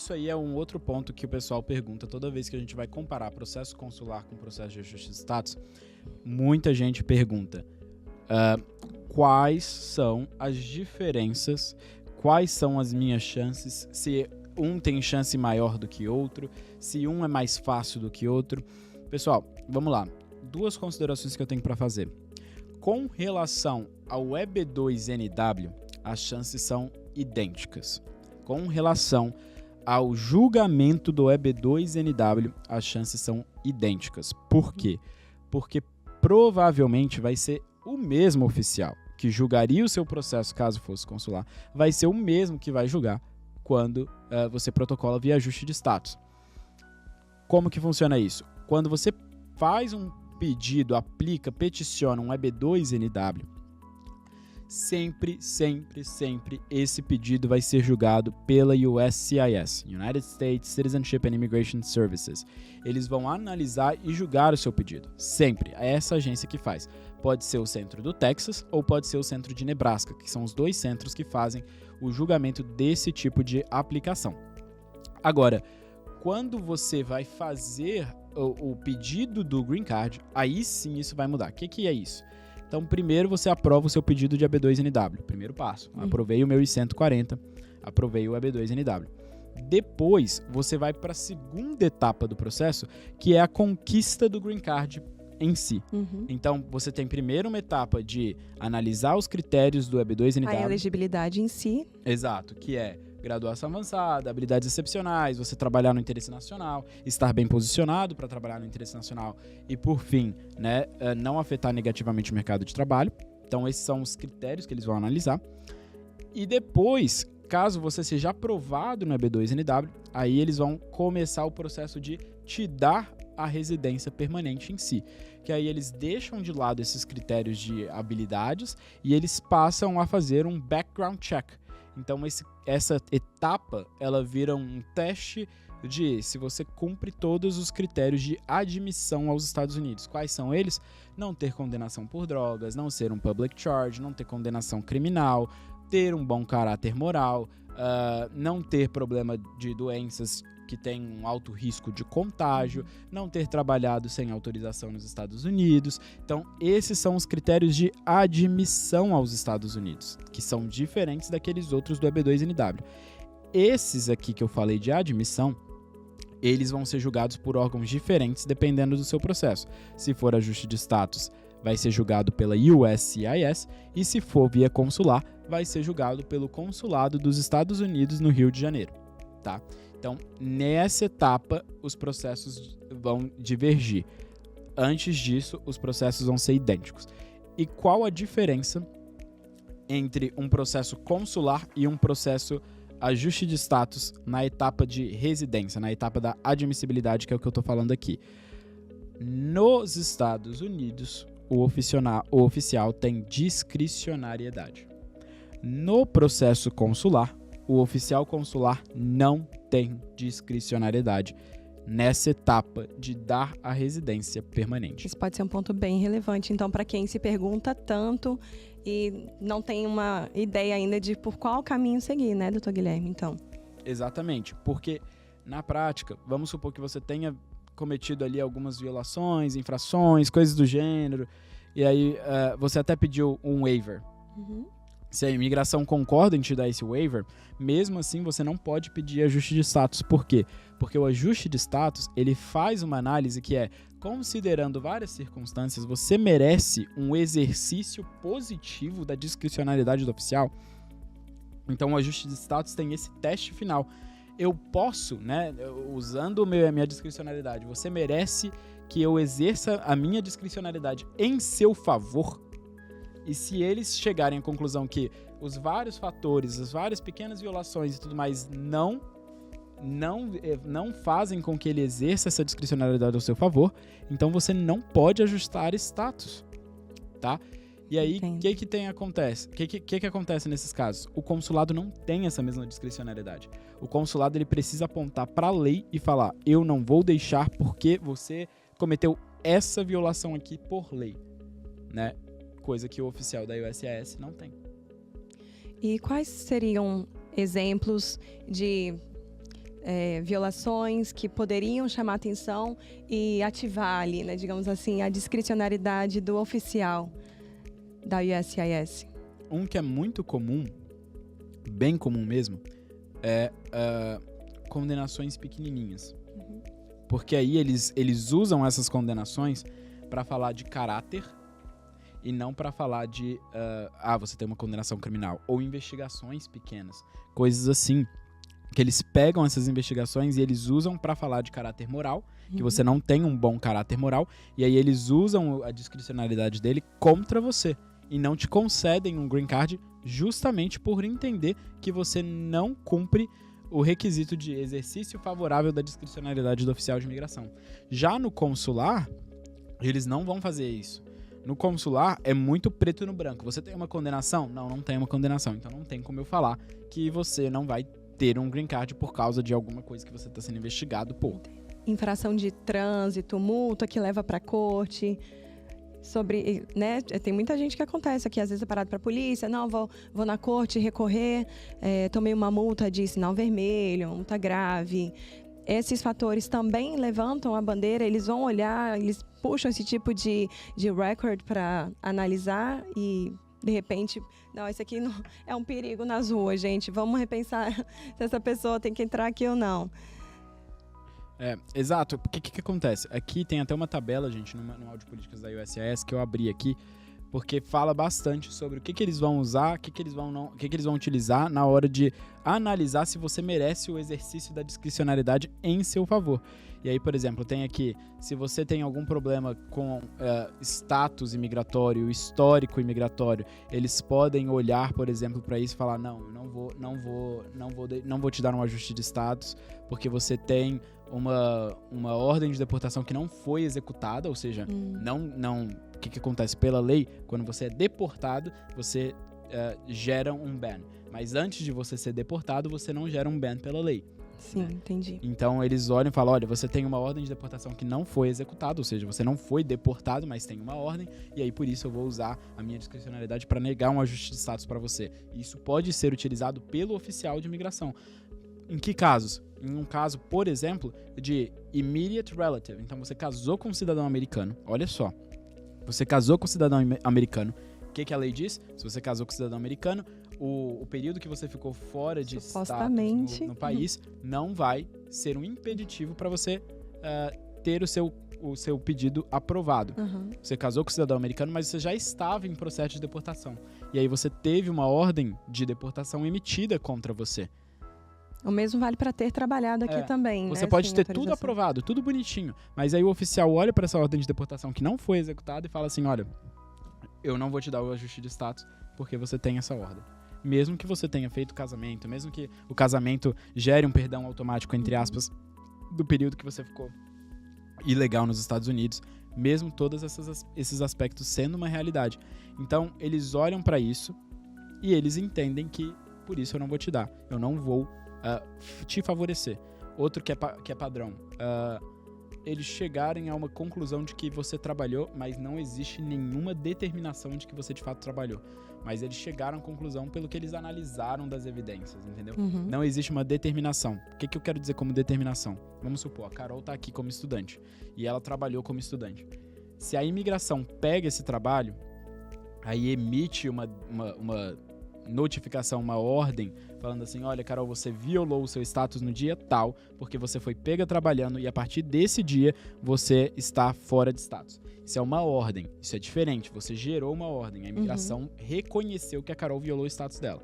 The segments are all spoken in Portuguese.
isso aí é um outro ponto que o pessoal pergunta toda vez que a gente vai comparar processo consular com processo de ajuste de status. Muita gente pergunta quais são as diferenças, quais são as minhas chances, se um tem chance maior do que outro, se um é mais fácil do que outro. Pessoal, vamos lá. 2 considerações que eu tenho para fazer. Com relação ao EB2NW, as chances são idênticas. Com relação ao julgamento do EB2NW, as chances são idênticas. Por quê? Porque provavelmente vai ser o mesmo oficial que julgaria o seu processo caso fosse consular, vai ser o mesmo que vai julgar quando você protocola via ajuste de status. Como que funciona isso? Quando você faz um pedido, aplica, peticiona um EB2NW, sempre esse pedido vai ser julgado pela USCIS, United States Citizenship and Immigration Services. Eles vão analisar e julgar o seu pedido. Sempre. É essa agência que faz. Pode ser o centro do Texas ou pode ser o centro de Nebraska, que são os 2 centros que fazem o julgamento desse tipo de aplicação. Agora, quando você vai fazer o pedido do Green Card, aí sim isso vai mudar. O que é isso? Então, primeiro você aprova o seu pedido de EB2NW. Primeiro passo. Aprovei o meu I-140, aprovei o EB2NW. Depois, você vai para a segunda etapa do processo, que é a conquista do Green Card em si. Então, você tem primeiro uma etapa de analisar os critérios do EB2NW. A elegibilidade em si. Exato, que é graduação avançada, habilidades excepcionais, você trabalhar no interesse nacional, estar bem posicionado para trabalhar no interesse nacional e, por fim, né, não afetar negativamente o mercado de trabalho. Então, esses são os critérios que eles vão analisar. E depois, caso você seja aprovado no EB2NW, aí eles vão começar o processo de te dar a residência permanente em si. Que aí eles deixam de lado esses critérios de habilidades e eles passam a fazer um background check. Então, essa etapa, ela vira um teste de se você cumpre todos os critérios de admissão aos Estados Unidos. Quais são eles? Não ter condenação por drogas, não ser um public charge, não ter condenação criminal, ter um bom caráter moral, não ter problema de doenças que tem um alto risco de contágio, não ter trabalhado sem autorização nos Estados Unidos. Então, esses são os critérios de admissão aos Estados Unidos, que são diferentes daqueles outros do EB2NW. Esses aqui que eu falei de admissão, eles vão ser julgados por órgãos diferentes dependendo do seu processo. Se for ajuste de status, vai ser julgado pela USCIS, e se for via consular, vai ser julgado pelo Consulado dos Estados Unidos no Rio de Janeiro, tá? Então, nessa etapa, os processos vão divergir. Antes disso, os processos vão ser idênticos. E qual a diferença entre um processo consular e um processo ajuste de status na etapa de residência, na etapa da admissibilidade, que é o que eu estou falando aqui? Nos Estados Unidos, o oficial tem discricionariedade. No processo consular, o oficial consular não tem discricionariedade nessa etapa de dar a residência permanente. Isso pode ser um ponto bem relevante, então, para quem se pergunta tanto e não tem uma ideia ainda de por qual caminho seguir, né, doutor Guilherme? Então. Exatamente, porque na prática, vamos supor que você tenha cometido ali algumas violações, infrações, coisas do gênero, e aí você até pediu um waiver. Se a imigração concorda em te dar esse waiver, mesmo assim você não pode pedir ajuste de status. Por quê? Porque o ajuste de status, ele faz uma análise que é, considerando várias circunstâncias, você merece um exercício positivo da discricionariedade do oficial. Então o ajuste de status tem esse teste final. Eu posso, né, usando a minha discricionariedade, você merece que eu exerça a minha discricionariedade em seu favor. E se eles chegarem à conclusão que os vários fatores, as várias pequenas violações e tudo mais não fazem com que ele exerça essa discricionariedade ao seu favor, então você não pode ajustar status, tá? E aí, o que acontece nesses casos? O consulado não tem essa mesma discricionariedade. O consulado ele precisa apontar para a lei e falar, eu não vou deixar porque você cometeu essa violação aqui por lei, né? Coisa que o oficial da USCIS não tem. E quais seriam exemplos de violações que poderiam chamar atenção e ativar ali, né, digamos assim, a discricionariedade do oficial da USCIS? Um que é muito comum, bem comum mesmo, é condenações pequenininhas. Porque aí eles usam essas condenações para falar de caráter e não para falar de você tem uma condenação criminal, ou investigações pequenas, coisas assim, que eles pegam essas investigações e eles usam para falar de caráter moral, que você não tem um bom caráter moral, e aí eles usam a discricionalidade dele contra você e não te concedem um green card justamente por entender que você não cumpre o requisito de exercício favorável da discricionalidade do oficial de imigração. Já no consular, eles não vão fazer isso. No consular, é muito preto no branco. Você tem uma condenação? Não tem uma condenação. Então não tem como eu falar que você não vai ter um green card por causa de alguma coisa que você está sendo investigado por. Infração de trânsito, multa que leva para corte. Sobre, né, tem muita gente que acontece aqui, às vezes é parado para a polícia, não, vou na corte recorrer, tomei uma multa de sinal vermelho, multa grave. Esses fatores também levantam a bandeira, eles vão olhar, eles puxam esse tipo de record para analisar e, de repente, não, esse aqui não, é um perigo nas ruas, gente, vamos repensar se essa pessoa tem que entrar aqui ou não. Exato. O que acontece? Aqui tem até uma tabela, gente, no Manual de Políticas da USCIS, que eu abri aqui, porque fala bastante sobre o que eles vão usar, o que eles vão utilizar na hora de analisar se você merece o exercício da discricionariedade em seu favor. E aí, por exemplo, tem aqui, se você tem algum problema com status imigratório, histórico imigratório, eles podem olhar, por exemplo, para isso e falar, não vou te dar um ajuste de status, porque você tem uma ordem de deportação que não foi executada, ou seja, o que acontece? Pela lei, quando você é deportado, você gera um ban. Mas antes de você ser deportado, você não gera um ban pela lei. Sim, entendi. Então eles olham e falam, olha, você tem uma ordem de deportação que não foi executada, ou seja, você não foi deportado, mas tem uma ordem, e aí por isso eu vou usar a minha discricionalidade para negar um ajuste de status para você. Isso pode ser utilizado pelo oficial de imigração. Em que casos? Em um caso, por exemplo, de immediate relative. Então você casou com um cidadão americano, olha só, você casou com um cidadão americano, o que a lei diz? Se você casou com um cidadão americano, o período que você ficou fora de status no país não vai ser um impeditivo para você ter o seu pedido aprovado. Você casou com um cidadão americano, mas você já estava em processo de deportação. E aí você teve uma ordem de deportação emitida contra você. O mesmo vale para ter trabalhado aqui também, Você pode ter tudo aprovado, tudo bonitinho, mas aí o oficial olha para essa ordem de deportação que não foi executada e fala assim, olha, eu não vou te dar o ajuste de status porque você tem essa ordem. Mesmo que você tenha feito casamento, mesmo que o casamento gere um perdão automático, entre aspas, do período que você ficou ilegal nos Estados Unidos, mesmo todos esses aspectos sendo uma realidade. Então, eles olham para isso e eles entendem que por isso eu não vou te dar, eu não vou te favorecer. Outro que é padrão, eles chegarem a uma conclusão de que você trabalhou, mas não existe nenhuma determinação de que você de fato trabalhou. Mas eles chegaram à conclusão pelo que eles analisaram das evidências, entendeu? Não existe uma determinação. O que eu quero dizer como determinação? Vamos supor, a Carol tá aqui como estudante e ela trabalhou como estudante. Se a imigração pega esse trabalho, aí emite uma notificação, uma ordem, falando assim, olha, Carol, você violou o seu status no dia tal, porque você foi pega trabalhando e a partir desse dia você está fora de status. Isso é uma ordem, isso é diferente, você gerou uma ordem, a imigração reconheceu que a Carol violou o status dela.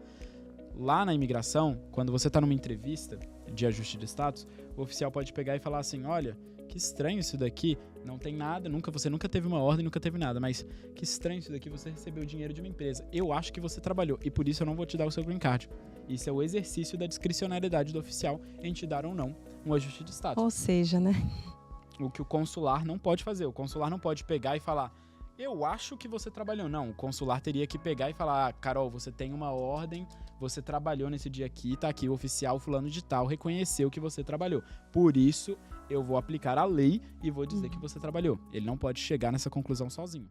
Lá na imigração, quando você está numa entrevista de ajuste de status, o oficial pode pegar e falar assim, olha, que estranho isso daqui, não tem nada, você nunca teve uma ordem, nunca teve nada, mas que estranho isso daqui, você recebeu dinheiro de uma empresa, eu acho que você trabalhou e por isso eu não vou te dar o seu green card. Isso é o exercício da discricionariedade do oficial em te dar ou não um ajuste de status. Ou seja, né? O que o consular não pode fazer, o consular não pode pegar e falar, eu acho que você trabalhou. Não, o consular teria que pegar e falar, Carol, você tem uma ordem, você trabalhou nesse dia aqui, tá aqui o oficial fulano de tal reconheceu que você trabalhou. Por isso, eu vou aplicar a lei e vou dizer que você trabalhou. Ele não pode chegar nessa conclusão sozinho.